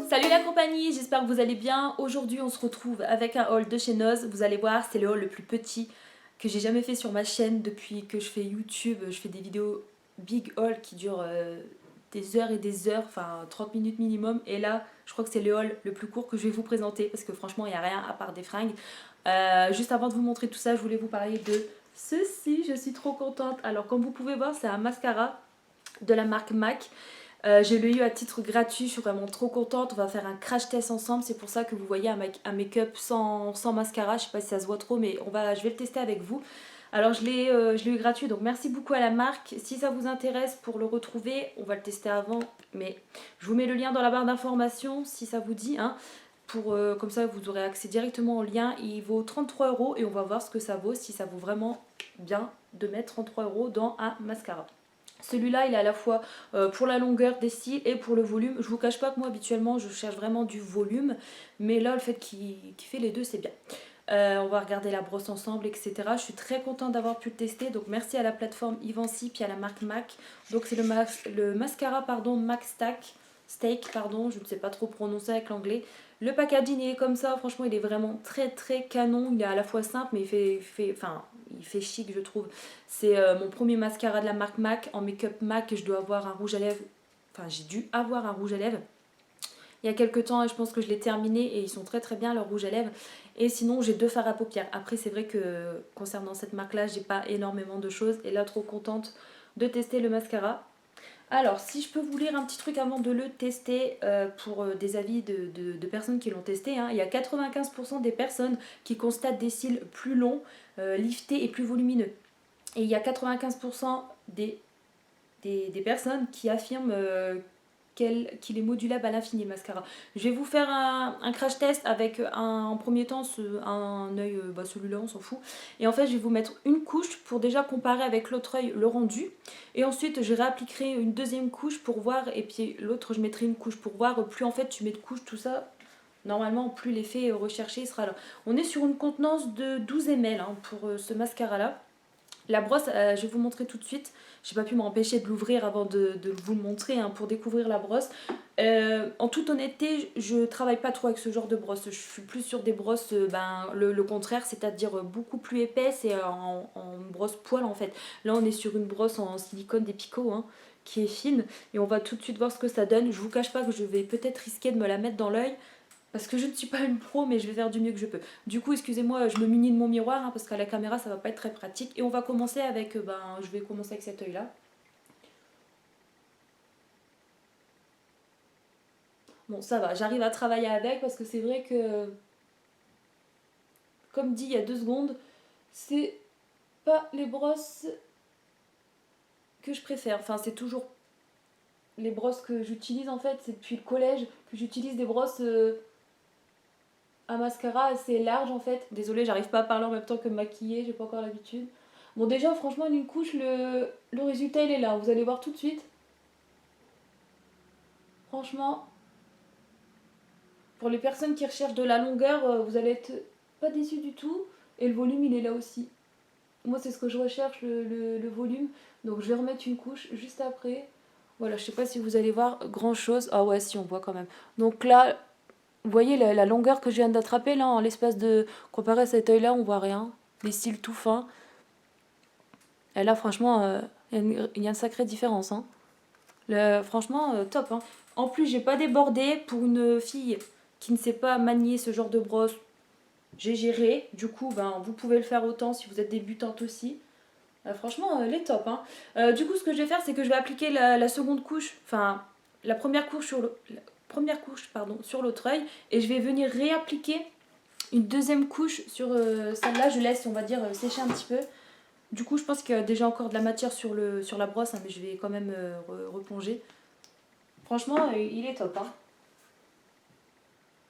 Salut la compagnie, j'espère que vous allez bien. Aujourd'hui on se retrouve avec un haul de chez Noz. Vous allez voir, c'est le haul le plus petit que j'ai jamais fait sur ma chaîne depuis que je fais YouTube. Je fais des vidéos big haul qui durent des heures et des heures, enfin 30 minutes minimum. Et là, je crois que c'est le haul le plus court que je vais vous présenter parce que franchement il n'y a rien à part des fringues. Juste avant de vous montrer tout ça, je voulais vous parler de ceci. Je suis trop contente. Alors comme vous pouvez voir, c'est un mascara de la marque MAC. Je l'ai eu à titre gratuit, je suis vraiment trop contente. On va faire un crash test ensemble. C'est pour ça que vous voyez un make-up sans mascara. Je sais pas si ça se voit trop, mais je vais le tester avec vous. Alors je l'ai eu gratuit, donc merci beaucoup à la marque. Si ça vous intéresse pour le retrouver, on va le tester avant, mais je vous mets le lien dans la barre d'informations si ça vous dit. Hein, comme ça vous aurez accès directement au lien. Il vaut 33 € et on va voir ce que ça vaut, si ça vaut vraiment bien de mettre 33 € dans un mascara. Celui-là, il est à la fois pour la longueur des cils et pour le volume. Je vous cache pas que moi, habituellement, je cherche vraiment du volume. Mais là, le fait qu'il fait les deux, c'est bien. On va regarder la brosse ensemble, etc. Je suis très contente d'avoir pu le tester. Donc, merci à la plateforme Ivancy puis à la marque MAC. Donc, c'est le mascara, pardon, MAC Steak, pardon. Je ne sais pas trop prononcer avec l'anglais. Le packaging est comme ça. Franchement, il est vraiment très, très canon. Il est à la fois simple, mais il fait chic, je trouve. C'est mon premier mascara de la marque MAC. En make-up MAC, je dois avoir un rouge à lèvres. Enfin, j'ai dû avoir un rouge à lèvres. Il y a quelques temps, je pense que je l'ai terminé et ils sont très très bien, leurs rouges à lèvres. Et sinon, j'ai 2 fards à paupières. Après, c'est vrai que concernant cette marque-là, j'ai pas énormément de choses. Et là, trop contente de tester le mascara. Alors, si je peux vous lire un petit truc avant de le tester pour des avis de personnes qui l'ont testé. Hein. Il y a 95% des personnes qui constatent des cils plus longs, liftés et plus volumineux. Et il y a 95% des personnes qui affirment qu'il est modulable à l'infini le mascara. Je vais vous faire un crash test avec en premier temps un œil, celui-là on s'en fout. Et en fait je vais vous mettre une couche pour déjà comparer avec l'autre œil le rendu. Et ensuite je réappliquerai une deuxième couche pour voir. Et puis l'autre je mettrai une couche pour voir. Plus en fait tu mets de couches tout ça, normalement plus l'effet recherché sera là. On est sur une contenance de 12 ml hein, pour ce mascara là. La brosse, je vais vous montrer tout de suite. J'ai pas pu m'empêcher de l'ouvrir avant de vous le montrer hein, pour découvrir la brosse. En toute honnêteté, je travaille pas trop avec ce genre de brosse. Je suis plus sur des brosses, le contraire, c'est-à-dire beaucoup plus épaisse et en brosse poil en fait. Là, on est sur une brosse en silicone des Picots hein, qui est fine et on va tout de suite voir ce que ça donne. Je vous cache pas que je vais peut-être risquer de me la mettre dans l'œil. Parce que je ne suis pas une pro, mais je vais faire du mieux que je peux. Du coup, excusez-moi, je me munis de mon miroir, hein, parce qu'à la caméra, ça va pas être très pratique. Et on va commencer avec, je vais commencer avec cet œil-là. Bon, ça va, j'arrive à travailler avec, parce que c'est vrai que, comme dit il y a 2 secondes, c'est pas les brosses que je préfère. Enfin, c'est toujours les brosses que j'utilise, en fait. C'est depuis le collège que j'utilise des brosses... un mascara assez large en fait. Désolée, j'arrive pas à parler en même temps que me maquiller, j'ai pas encore l'habitude. Bon, déjà, franchement, une couche, le résultat il est là. Vous allez voir tout de suite. Franchement, pour les personnes qui recherchent de la longueur, vous allez être pas déçus du tout. Et le volume il est là aussi. Moi, c'est ce que je recherche, le volume. Donc, je vais remettre une couche juste après. Voilà, je sais pas si vous allez voir grand chose. Ah ouais, si, on voit quand même. Donc là, vous voyez la longueur que je viens d'attraper là, en l'espace de... Comparé à cet œil là, on voit rien. Les cils tout fins. Et là, franchement, il y a une sacrée différence. Hein. Franchement, top. Hein. En plus, j'ai pas débordé pour une fille qui ne sait pas manier ce genre de brosse. J'ai géré. Du coup, vous pouvez le faire autant si vous êtes débutante aussi. Franchement, elle est top. Hein. Du coup, ce que je vais faire, c'est que je vais appliquer la seconde couche, enfin, la première couche sur l'autre œil. Et je vais venir réappliquer une deuxième couche sur celle-là. Je laisse, on va dire, sécher un petit peu. Du coup, je pense qu'il y a déjà encore de la matière sur la brosse, hein, mais je vais quand même replonger. Franchement, il est top. Hein.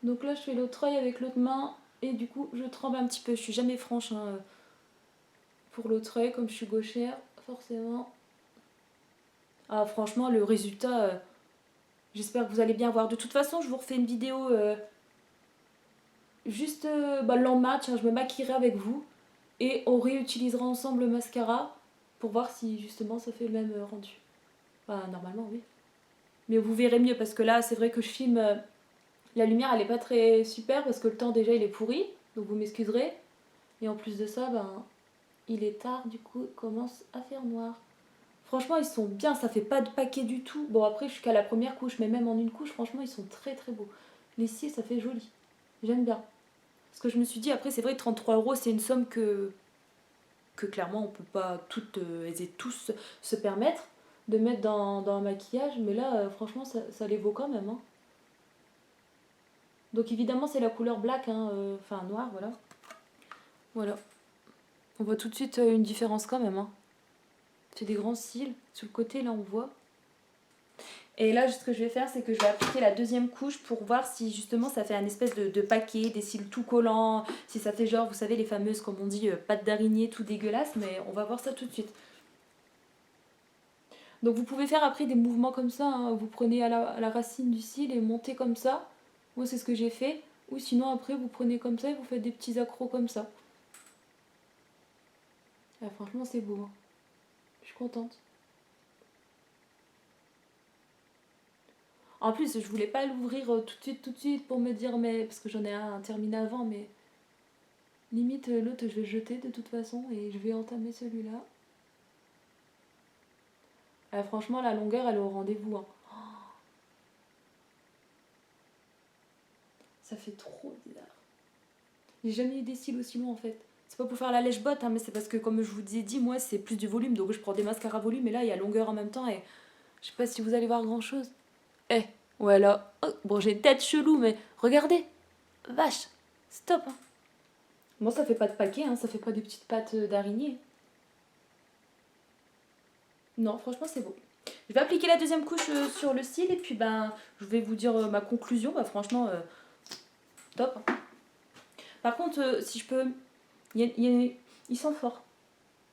Donc là, je fais l'autre œil avec l'autre main. Et du coup, je tremble un petit peu. Je suis jamais franche hein, pour l'autre œil, comme je suis gauchère, forcément. Ah, franchement, le résultat, j'espère que vous allez bien voir. De toute façon, je vous refais une vidéo juste le lendemain. Tiens, je me maquillerai avec vous. Et on réutilisera ensemble le mascara pour voir si justement ça fait le même rendu. Enfin, normalement, oui. Mais vous verrez mieux parce que là, c'est vrai que je filme La lumière elle est pas très super parce que le temps déjà il est pourri, donc vous m'excuserez. Et en plus de ça, ben, il est tard, du coup il commence à faire noir. Franchement ils sont bien, ça fait pas de paquet du tout. Bon après je suis qu'à la première couche, mais même en une couche, franchement ils sont très très beaux. Les cils ça fait joli, j'aime bien. Parce que je me suis dit après c'est vrai 33 € c'est une somme que clairement on peut pas toutes et tous se permettre de mettre dans un maquillage, mais là franchement ça les vaut quand même. Hein. Donc évidemment c'est la couleur black, hein, enfin noir, voilà. Voilà. On voit tout de suite une différence quand même. Hein. C'est des grands cils. Sur le côté là on voit. Et là ce que je vais faire c'est que je vais appliquer la deuxième couche pour voir si justement ça fait un espèce de paquet, des cils tout collants, si ça fait genre vous savez les fameuses comme on dit pattes d'araignée tout dégueulasse, mais on va voir ça tout de suite. Donc vous pouvez faire après des mouvements comme ça, hein. Vous prenez à la racine du cil et montez comme ça. Moi c'est ce que j'ai fait. Ou sinon après vous prenez comme ça et vous faites des petits accros comme ça. Ah, franchement c'est beau. Hein. Je suis contente. En plus je voulais pas l'ouvrir tout de suite pour me dire mais... Parce que j'en ai un terminé avant mais... Limite l'autre je vais le jeter de toute façon et je vais entamer celui-là. Ah, franchement la longueur elle est au rendez-vous. Hein. Ça fait trop bizarre. J'ai jamais eu des cils aussi longs en fait. C'est pas pour faire la lèche-botte, hein, mais c'est parce que comme je vous ai dit, moi c'est plus du volume, donc je prends des mascaras volume et là il y a longueur en même temps et je sais pas si vous allez voir grand chose. Eh, ouais là, oh, bon j'ai une tête chelou mais regardez, vache, stop. Hein. Bon ça fait pas de paquet, hein, ça fait pas des petites pattes d'araignée. Non franchement c'est beau. Je vais appliquer la deuxième couche sur le cil et puis ben je vais vous dire ma conclusion, bah franchement top. Hein. Par contre si je peux, il sent fort.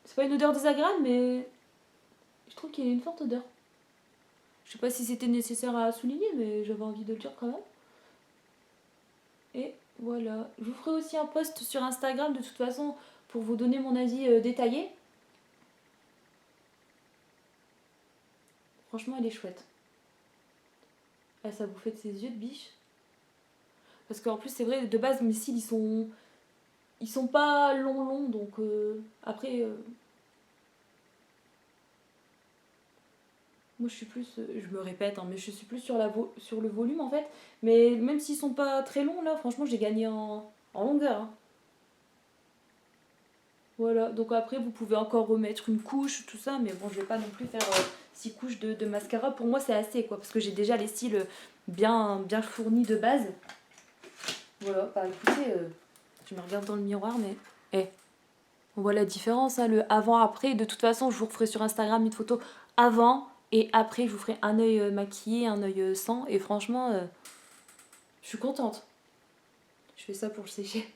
C'est pas une odeur désagréable mais je trouve qu'il y a une forte odeur. Je sais pas si c'était nécessaire à souligner, mais j'avais envie de le dire quand même. Et voilà. Je vous ferai aussi un post sur Instagram de toute façon pour vous donner mon avis détaillé. Franchement, elle est chouette. Ah, ça vous fait de ses yeux de biche. Parce qu'en plus, c'est vrai, de base, mes cils, ils sont pas longs, donc après... Moi, je suis plus, je me répète, hein, mais je suis plus sur le volume en fait. Mais même s'ils sont pas très longs, là, franchement, j'ai gagné en longueur. Hein. Voilà, donc après, vous pouvez encore remettre une couche, tout ça, mais bon, je vais pas non plus faire 6 couches de mascara. Pour moi, c'est assez, quoi, parce que j'ai déjà les cils bien fournis de base. Voilà, bah écoutez, je me regarde dans le miroir, mais... on voit la différence, hein, le avant-après. De toute façon, je vous referai sur Instagram une photo avant et après, je vous ferai un œil maquillé, un œil sans. Et franchement, je suis contente. Je fais ça pour le sécher.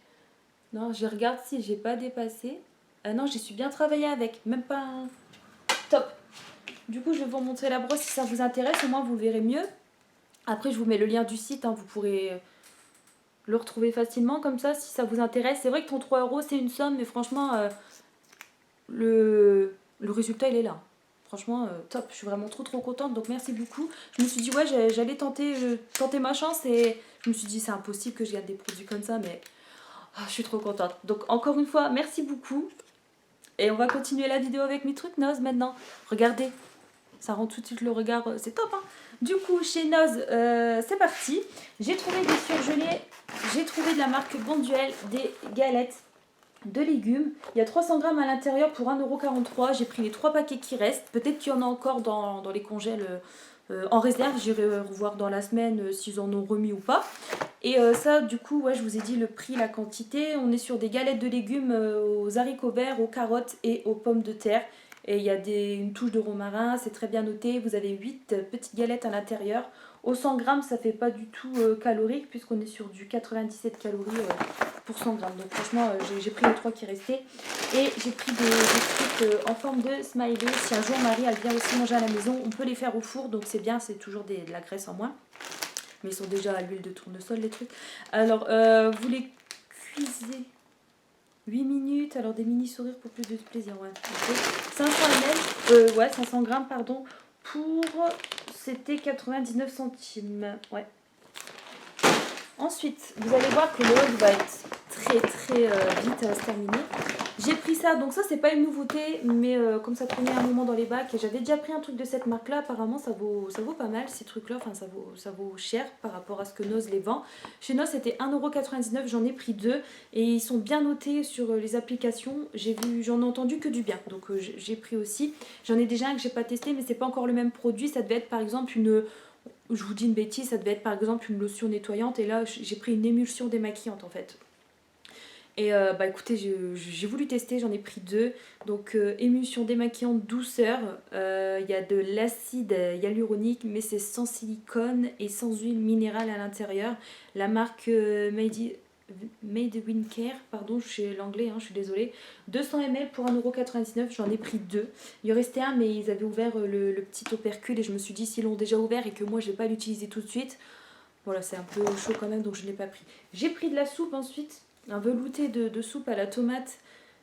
Non, je regarde si j'ai pas dépassé. Ah non, j'y suis bien travaillé avec. Même pas un... Top. Du coup, je vais vous montrer la brosse si ça vous intéresse. Au moins, vous le verrez mieux. Après, je vous mets le lien du site. Hein, vous pourrez le retrouver facilement comme ça si ça vous intéresse. C'est vrai que 33 € c'est une somme, mais franchement, le résultat il est là. Franchement, top. Je suis vraiment trop contente. Donc merci beaucoup. Je me suis dit, ouais, j'allais tenter ma chance et je me suis dit, c'est impossible que je garde des produits comme ça, mais je suis trop contente. Donc encore une fois, merci beaucoup. Et on va continuer la vidéo avec mes trucs Noz maintenant. Regardez, ça rend tout de suite le regard, c'est top. Hein. Du coup, chez Noz, c'est parti. J'ai trouvé des surgelés. J'ai trouvé de la marque Bonduelle des galettes de légumes. Il y a 300 grammes à l'intérieur pour 1,43 €. J'ai pris les 3 paquets qui restent. Peut-être qu'il y en a encore dans les congèles en réserve. J'irai revoir dans la semaine s'ils en ont remis ou pas. Et ça, du coup, ouais, je vous ai dit le prix, la quantité. On est sur des galettes de légumes aux haricots verts, aux carottes et aux pommes de terre. Et il y a une touche de romarin, c'est très bien noté. Vous avez 8 petites galettes à l'intérieur. Au 100 grammes, ça fait pas du tout calorique puisqu'on est sur du 97 calories pour 100 grammes. Donc franchement, j'ai pris les 3 qui restaient. Et j'ai pris des trucs en forme de smiley. Si un jour Marie elle vient aussi manger à la maison, on peut les faire au four. Donc c'est bien, c'est toujours de la graisse en moins. Mais ils sont déjà à l'huile de tournesol les trucs. Alors, vous les cuisez 8 minutes. Alors des mini sourires pour plus de plaisir. Ouais. Okay. 500 ml, ouais, 500 grammes, pardon. Pour, c'était 99 centimes. Ouais. Ensuite, vous allez voir que le haul va être très vite à se terminer. J'ai pris ça, donc ça c'est pas une nouveauté, mais comme ça traînait un moment dans les bacs, et j'avais déjà pris un truc de cette marque là, apparemment ça vaut pas mal ces trucs là, enfin ça vaut cher par rapport à ce que Noz les vend. Chez Noz c'était 1,99€, j'en ai pris deux, et ils sont bien notés sur les applications, j'en ai entendu que du bien, donc j'ai pris aussi. J'en ai déjà un que j'ai pas testé, mais c'est pas encore le même produit, ça devait être par exemple je vous dis une bêtise, ça devait être par exemple une lotion nettoyante, et là j'ai pris une émulsion démaquillante en fait. Et bah écoutez, j'ai voulu tester, j'en ai pris deux. Donc émulsion démaquillante douceur, il y a de l'acide hyaluronique, mais c'est sans silicone et sans huile minérale à l'intérieur. La marque Made in Care, pardon, je suis l'anglais, hein, je suis désolée. 200 ml pour 1,99€, j'en ai pris deux. Il en restait un, mais ils avaient ouvert le petit opercule et je me suis dit, s'ils l'ont déjà ouvert et que moi je ne vais pas l'utiliser tout de suite, voilà, c'est un peu chaud quand même, donc je ne l'ai pas pris. J'ai pris de la soupe ensuite, un velouté de soupe à la tomate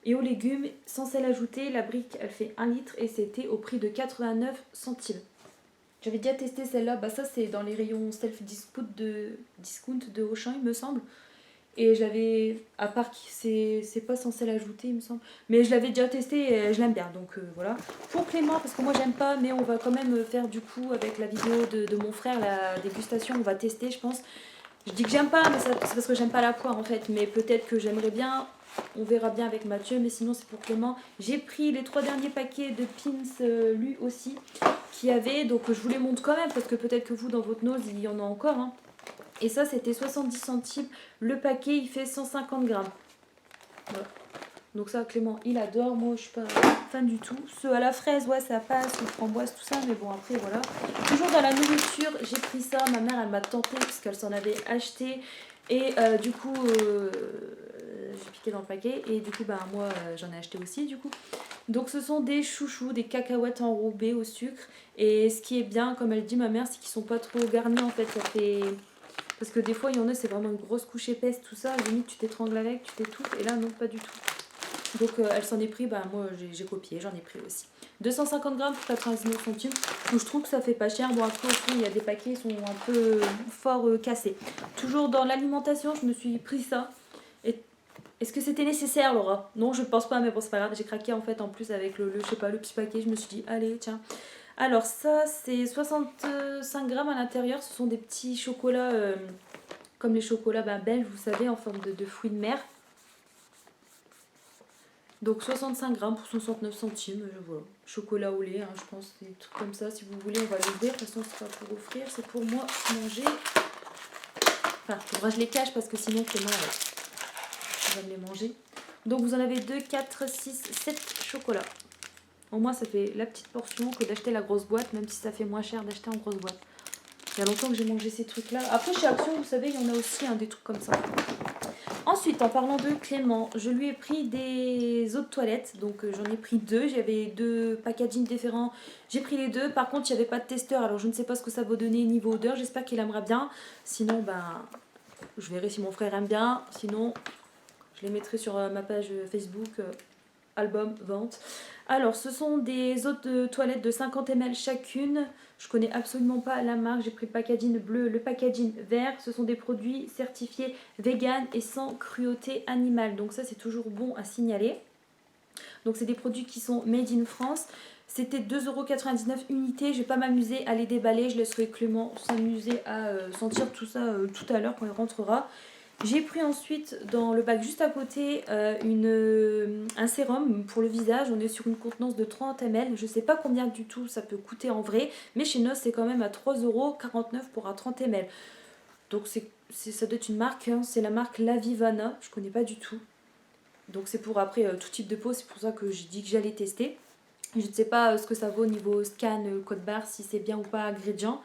et aux légumes, sans sel ajouté. La brique, elle fait 1 litre et c'était au prix de 89 centimes. J'avais déjà testé celle-là, bah ça c'est dans les rayons self-discount de Auchan, il me semble. Et je l'avais, à part que c'est pas sans sel ajouté, il me semble. Mais je l'avais déjà testé et je l'aime bien, donc voilà. Pour Clément, parce que moi j'aime pas, mais on va quand même faire du coup avec la vidéo de mon frère, la dégustation, on va tester, je pense. Je dis que j'aime pas, mais c'est parce que j'aime pas la poire en fait. Mais peut-être que j'aimerais bien, on verra bien avec Mathieu, mais sinon c'est pour Clément. J'ai pris les 3 derniers paquets de pins, lui aussi, qui avait, donc je vous les montre quand même, parce que peut-être que vous dans votre nose il y en a encore, hein. Et ça c'était 70 centimes. Le paquet il fait 150 grammes. Voilà. Donc ça Clément il adore, moi je suis pas fan du tout. Ceux à la fraise, ouais ça passe, les framboises, tout ça, mais bon après voilà. Toujours dans la nourriture, j'ai pris ça, ma mère elle m'a tenté parce qu'elle s'en avait acheté. Et du coup j'ai piqué dans le paquet et du coup bah moi j'en ai acheté aussi du coup. Donc ce sont des chouchous, des cacahuètes enrobées au sucre. Et ce qui est bien, comme elle dit ma mère, c'est qu'ils sont pas trop garnis en fait, ça fait... Parce que des fois, il y en a, c'est vraiment une grosse couche épaisse, tout ça. Limite, tu t'étrangles avec, tu t'étouffes. Et là, non, pas du tout. Donc, elle s'en est pris. Bah, moi, j'ai copié, j'en ai pris aussi. 250 grammes pour 99 centimes. Donc, je trouve que ça fait pas cher. Bon, après, aussi, il y a des paquets qui sont un peu fort cassés. Toujours dans l'alimentation, je me suis pris ça. Et est-ce que c'était nécessaire, Laura? Non, je pense pas, mais bon, c'est pas grave. J'ai craqué en fait en plus avec je sais pas, le petit paquet. Je me suis dit, allez, tiens. Alors ça c'est 65 grammes à l'intérieur, ce sont des petits chocolats comme les chocolats belges, vous savez, en forme de fruits de mer. Donc 65 grammes pour 69 centimes, voilà. Chocolat au lait, hein, je pense, des trucs comme ça. Si vous voulez, on va l'ouvrir. De toute façon, c'est pas pour offrir, c'est pour moi manger. Enfin, faudra que je les cache parce que sinon, Clément va me les manger. Donc vous en avez 2, 4, 6, 7 chocolats. Au moins, ça fait la petite portion que d'acheter la grosse boîte, même si ça fait moins cher d'acheter en grosse boîte. Il y a longtemps que j'ai mangé ces trucs-là. Après, chez Action, vous savez, il y en a aussi des trucs comme ça. Ensuite, en parlant de Clément, je lui ai pris des eaux de toilette. Donc, j'en ai pris deux. J'avais deux packaging différents. J'ai pris les deux. Par contre, il n'y avait pas de testeur. Alors, je ne sais pas ce que ça va donner niveau odeur. J'espère qu'il aimera bien. Sinon, je verrai si mon frère aime bien. Sinon, je les mettrai sur ma page Facebook. Album vente. Alors, ce sont des eaux de toilette de 50 ml chacune. Je connais absolument pas la marque. J'ai pris le packaging bleu, le packaging vert. Ce sont des produits certifiés vegan et sans cruauté animale. Donc ça, c'est toujours bon à signaler. Donc c'est des produits qui sont made in France. C'était 2,99€ unité. Je vais pas m'amuser à les déballer. Je laisserai Clément s'amuser à sentir tout ça tout à l'heure quand il rentrera. J'ai pris ensuite dans le bac juste à côté un sérum pour le visage. On est sur une contenance de 30 ml. Je ne sais pas combien du tout ça peut coûter en vrai. Mais chez Nos, c'est quand même à 3,49€ pour un 30 ml. Donc ça doit être une marque. Hein. C'est la marque La Vivana. Je ne connais pas du tout. Donc c'est pour après tout type de peau. C'est pour ça que j'ai dit que j'allais tester. Je ne sais pas ce que ça vaut au niveau scan, code barre, si c'est bien ou pas ingrédient.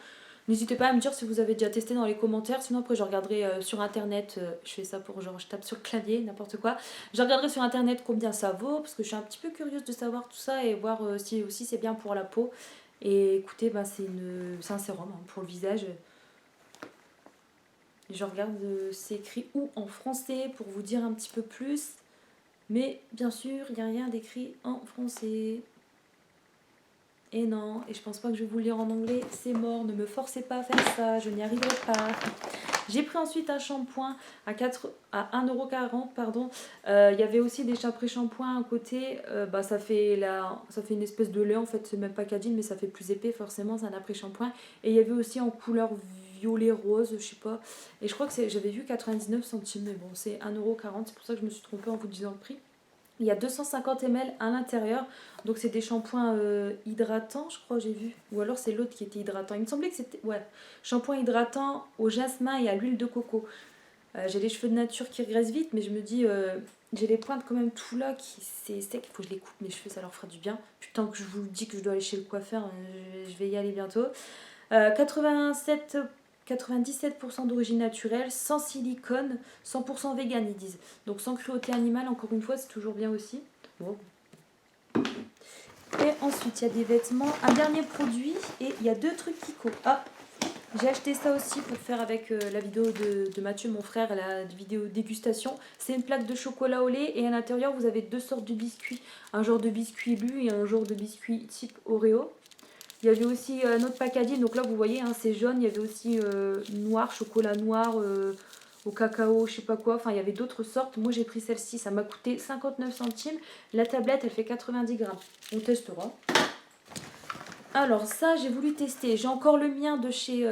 N'hésitez pas à me dire si vous avez déjà testé dans les commentaires. Sinon après je regarderai sur internet. Je fais ça pour genre je tape sur le clavier, n'importe quoi. Je regarderai sur internet combien ça vaut. Parce que je suis un petit peu curieuse de savoir tout ça. Et voir si aussi c'est bien pour la peau. Et écoutez, c'est un sérum hein, pour le visage. Je regarde c'est écrit où en français pour vous dire un petit peu plus. Mais bien sûr il n'y a rien d'écrit en français. Et non, et je pense pas que je vais vous le lire en anglais, c'est mort, ne me forcez pas à faire ça, je n'y arriverai pas. J'ai pris ensuite un shampoing à 1,40 €, pardon. Il y avait aussi des après-shampoings à côté. Ça fait une espèce de lait en fait, c'est même pas Cadine, mais ça fait plus épais forcément, c'est un après-shampoing. Et il y avait aussi en couleur violet rose, je sais pas. Et je crois que j'avais vu 99 centimes, mais bon, c'est 1,40 €, c'est pour ça que je me suis trompée en vous disant le prix. Il y a 250 ml à l'intérieur, donc c'est des shampoings hydratants, je crois, j'ai vu. Ou alors c'est l'autre qui était hydratant. Il me semblait que c'était, ouais, shampoing hydratant au jasmin et à l'huile de coco. J'ai les cheveux de nature qui regressent vite, mais je me dis, j'ai les pointes quand même tout là, c'est sec, il faut que je les coupe mes cheveux, ça leur fera du bien. Putain que je vous dis que je dois aller chez le coiffeur, je vais y aller bientôt. 97% d'origine naturelle, sans silicone, 100% vegan ils disent. Donc sans cruauté animale, encore une fois, c'est toujours bien aussi. Bon. Et ensuite, il y a des vêtements, un dernier produit, et il y a 2 trucs Kiko. Ah, j'ai acheté ça aussi pour faire avec la vidéo de Mathieu, mon frère, la vidéo dégustation. C'est une plaque de chocolat au lait et à l'intérieur, vous avez 2 sortes de biscuits. Un genre de biscuit lu et un genre de biscuit type Oreo. Il y avait aussi notre packaging, donc là vous voyez, hein, c'est jaune. Il y avait aussi noir, chocolat noir, au cacao, je sais pas quoi. Enfin, il y avait d'autres sortes. Moi j'ai pris celle-ci, ça m'a coûté 59 centimes. La tablette, elle fait 90 grammes. On testera. Alors ça, j'ai voulu tester. J'ai encore le mien de chez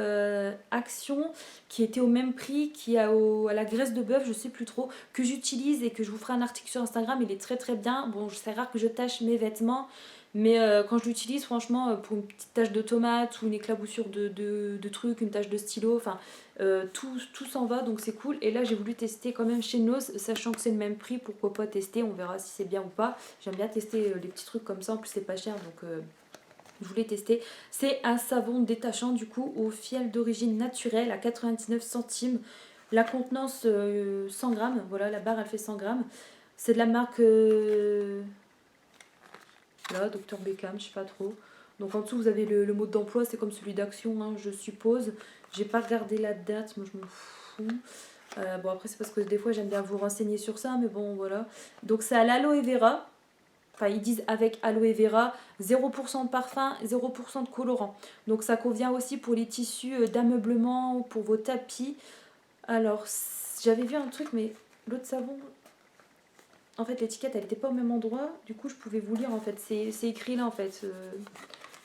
Action qui était au même prix, qui a à la graisse de bœuf, je sais plus trop, que j'utilise et que je vous ferai un article sur Instagram. Il est très très bien. Bon, c'est rare que je tâche mes vêtements, mais quand je l'utilise, franchement, pour une petite tache de tomate ou une éclaboussure de trucs, une tache de stylo, enfin, tout s'en va, donc c'est cool. Et là, j'ai voulu tester quand même chez Nose, sachant que c'est le même prix, pourquoi pas tester, on verra si c'est bien ou pas. J'aime bien tester les petits trucs comme ça, en plus c'est pas cher, donc je voulais tester. C'est un savon détachant du coup au fiel d'origine naturelle à 99 centimes. La contenance 100 grammes, voilà, la barre elle fait 100 grammes. C'est de la marque là, Dr Beckham, je sais pas trop. Donc en dessous vous avez le mode d'emploi, c'est comme celui d'Action, hein, je suppose. J'ai pas regardé la date, moi je m'en fous. Bon après c'est parce que des fois j'aime bien vous renseigner sur ça, mais bon voilà. Donc c'est à l'aloe vera. Enfin, ils disent avec aloe vera, 0% de parfum, 0% de colorant. Donc ça convient aussi pour les tissus d'ameublement, pour vos tapis. Alors, j'avais vu un truc, mais l'autre savon, en fait, l'étiquette, elle n'était pas au même endroit. Du coup, je pouvais vous lire, en fait. C'est écrit là, en fait.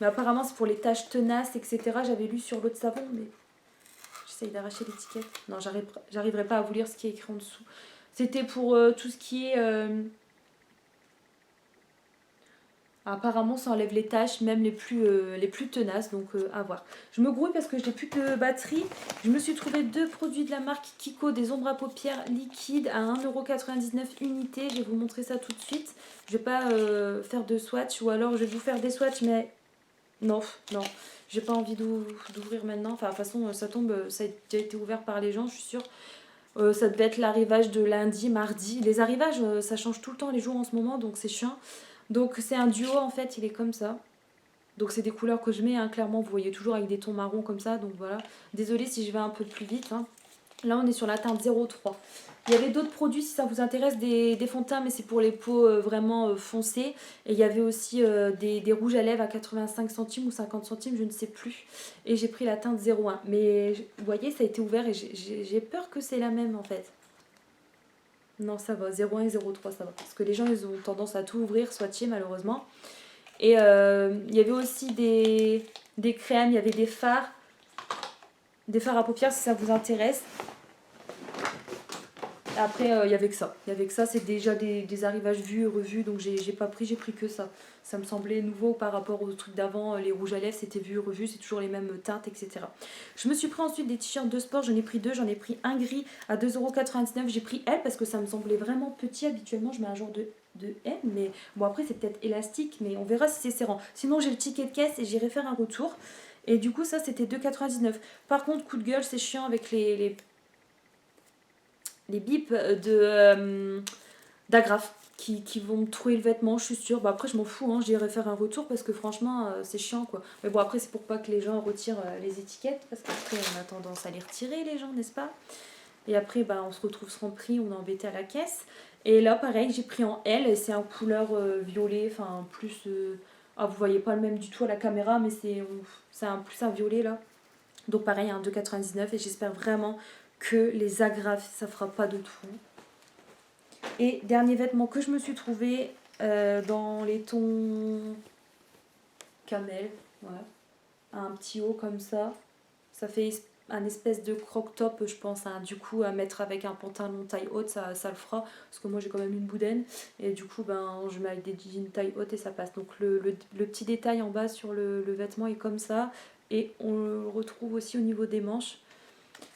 Mais apparemment, c'est pour les taches tenaces, etc. J'avais lu sur l'autre savon, mais j'essaye d'arracher l'étiquette. Non, j'arriverai pas à vous lire ce qui est écrit en dessous. C'était pour tout ce qui est... Apparemment, ça enlève les taches, même les plus tenaces, donc à voir. Je me grouille parce que je n'ai plus de batterie. Je me suis trouvé 2 produits de la marque Kiko, des ombres à paupières liquides à 1,99 € unité. Je vais vous montrer ça tout de suite. Je ne vais pas faire de swatch, ou alors je vais vous faire des swatchs, mais non, non. J'ai pas envie d'ouvrir maintenant. Enfin, de toute façon, ça tombe, ça a déjà été ouvert par les gens, je suis sûre. Ça devait être l'arrivage de lundi, mardi. Les arrivages, ça change tout le temps les jours en ce moment, donc c'est chiant. Donc c'est un duo en fait, il est comme ça. Donc c'est des couleurs que je mets, hein, clairement vous voyez toujours avec des tons marrons comme ça. Donc voilà, désolée si je vais un peu plus vite. Hein. Là on est sur la teinte 03. Il y avait d'autres produits si ça vous intéresse, des fonds de teint, mais c'est pour les peaux vraiment foncées. Et il y avait aussi des rouges à lèvres à 85 centimes ou 50 centimes, je ne sais plus. Et j'ai pris la teinte 01. Mais vous voyez, ça a été ouvert et j'ai peur que c'est la même en fait. Non, ça va, 01 et 03, ça va. Parce que les gens, ils ont tendance à tout ouvrir, swatcher, malheureusement. Et il y avait aussi des crèmes, il y avait des fards à paupières, si ça vous intéresse. Après, il y avait que ça. Il y avait que ça, c'est déjà des arrivages vus et revus, donc j'ai pris que ça. Ça me semblait nouveau par rapport aux trucs d'avant, les rouges à lèvres, c'était vu et revu, c'est toujours les mêmes teintes, etc. Je me suis pris ensuite des t-shirts de sport, j'en ai pris 2, j'en ai pris un gris à 2,99 €. J'ai pris L parce que ça me semblait vraiment petit, habituellement je mets un genre de M, mais bon après c'est peut-être élastique, mais on verra si c'est serrant. Sinon j'ai le ticket de caisse et j'irai faire un retour. Et du coup ça c'était 2,99 €. Par contre coup de gueule, c'est chiant avec les bips d'agrafes qui vont me trouer le vêtement, je suis sûre. Bah après je m'en fous, hein, j'irai faire un retour parce que franchement c'est chiant quoi. Mais bon après c'est pour pas que les gens retirent les étiquettes parce qu'après on a tendance à les retirer les gens, n'est-ce pas? Et après bah, on se retrouve sans prix, on est embêté à la caisse. Et là pareil j'ai pris en L et c'est en couleur violet, enfin plus... Ah vous voyez pas le même du tout à la caméra mais c'est plus un violet là. Donc pareil, un 2,99 € et j'espère vraiment que les agrafes, ça fera pas de trou. Et dernier vêtement que je me suis trouvé dans les tons camel, ouais. Un petit haut comme ça. Ça fait un espèce de croc-top, je pense, hein. Du coup, à mettre avec un pantalon taille haute, ça le fera. Parce que moi, j'ai quand même une boudaine. Et du coup, ben, je mets avec des jeans taille haute et ça passe. Donc, le petit détail en bas sur le vêtement est comme ça. Et on le retrouve aussi au niveau des manches.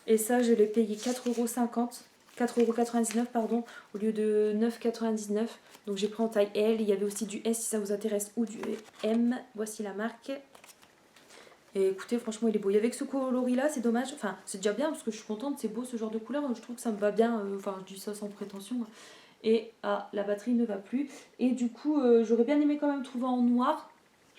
Et ça, je l'ai payé 4,50 €, 4,99 € pardon, au lieu de 9,99 €. Donc j'ai pris en taille L. Il y avait aussi du S si ça vous intéresse ou du M. Voici la marque. Et écoutez, franchement, il est beau. Il y avait que ce coloris là, c'est dommage. Enfin, c'est déjà bien parce que je suis contente, c'est beau ce genre de couleur. Je trouve que ça me va bien. Enfin, je dis ça sans prétention. Et la batterie ne va plus. Et du coup, j'aurais bien aimé quand même trouver en noir.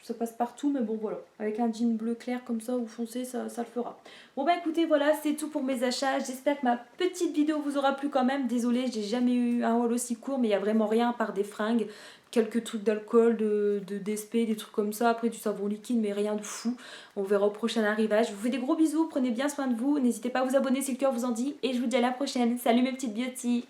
Ça passe partout, mais bon voilà, avec un jean bleu clair comme ça ou foncé, ça le fera. Bon bah écoutez, voilà, c'est tout pour mes achats. J'espère que ma petite vidéo vous aura plu quand même. Désolée, j'ai jamais eu un haul aussi court, mais il n'y a vraiment rien à part des fringues, quelques trucs d'alcool, d'espé, des trucs comme ça, après du savon liquide, mais rien de fou. On verra au prochain arrivage. Je vous fais des gros bisous, prenez bien soin de vous, n'hésitez pas à vous abonner si le cœur vous en dit, et je vous dis à la prochaine. Salut mes petites beauty.